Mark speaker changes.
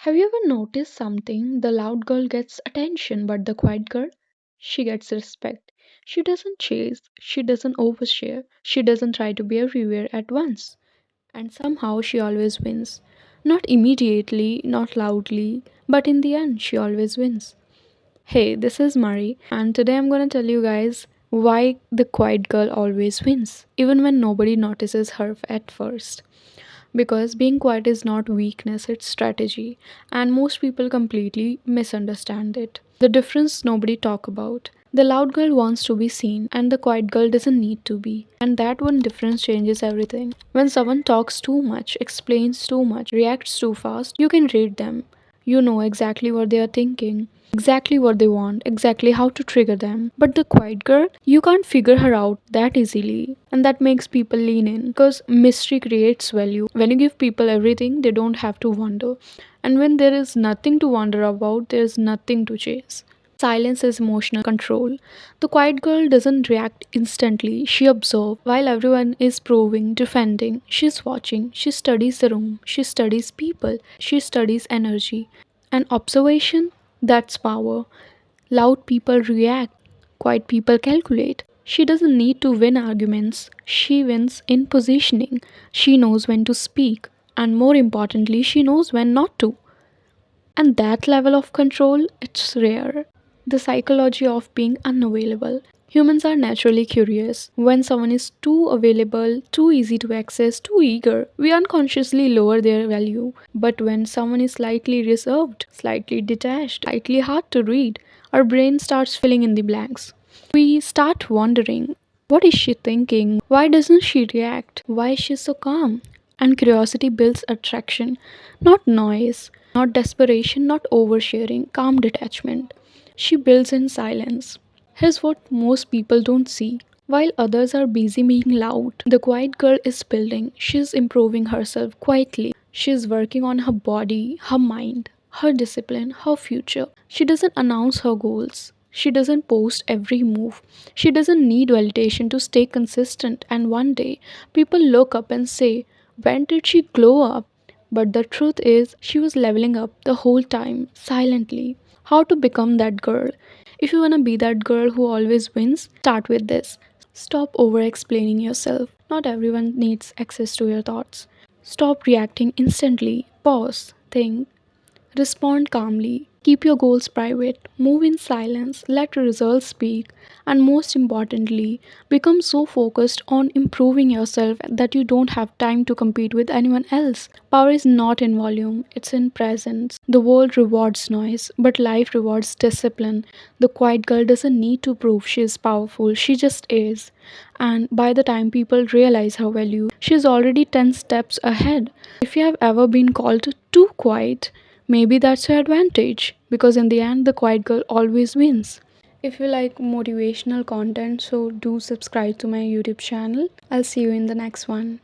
Speaker 1: Have you ever noticed something? The loud girl gets attention, but the quiet girl, she gets respect. She doesn't chase, she doesn't overshare, she doesn't try to be everywhere at once. And somehow she always wins. Not immediately, not loudly, but in the end, she always wins. Hey, this is Mari, and today I'm gonna tell you guys why the quiet girl always wins, even when nobody notices her at first. Because being quiet is not weakness, it's strategy, and most people completely misunderstand it. The difference nobody talk about. The loud girl wants to be seen, and the quiet girl doesn't need to be. And that one difference changes everything. When someone talks too much, explains too much, reacts too fast, you can read them. You know exactly what they are thinking, exactly what they want, exactly how to trigger them. But the quiet girl, you can't figure her out that easily. And that makes people lean in because mystery creates value. When you give people everything, they don't have to wonder. And when there is nothing to wonder about, there is nothing to chase. Silence is emotional control. The quiet girl doesn't react instantly. She observes while everyone is proving, defending. She's watching. She studies the room. She studies people. She studies energy. And observation, that's power. Loud people react. Quiet people calculate. She doesn't need to win arguments. She wins in positioning. She knows when to speak. And more importantly, she knows when not to. And that level of control, it's rare. The psychology of being unavailable. Humans are naturally curious. When someone is too available, too easy to access, too eager, we unconsciously lower their value. But when someone is slightly reserved, slightly detached, slightly hard to read, our brain starts filling in the blanks. We start wondering, what is she thinking? Why doesn't she react? Why is she so calm? And curiosity builds attraction, not noise, not desperation, not oversharing, calm detachment. She builds in silence. Here's what most people don't see. While others are busy being loud, the quiet girl is building. She's improving herself quietly. She's working on her body, her mind, her discipline, her future. She doesn't announce her goals. She doesn't post every move. She doesn't need validation to stay consistent. And one day, people look up and say, when did she glow up? But the truth is, she was leveling up the whole time, silently. How to become that girl? If you wanna be that girl who always wins, start with this. Stop over explaining yourself. Not everyone needs access to your thoughts. Stop reacting instantly. Pause. Think. Respond calmly. Keep your goals private. Move in silence. Let results speak. And most importantly, become so focused on improving yourself that you don't have time to compete with anyone else. Power is not in volume, it's in presence. The world rewards noise, but life rewards discipline. The quiet girl doesn't need to prove she is powerful, she just is. And by the time people realize her value, she's already 10 steps ahead. If you have ever been called too quiet, maybe that's your advantage because in the end, the quiet girl always wins. If you like motivational content, so do subscribe to my YouTube channel. I'll see you in the next one.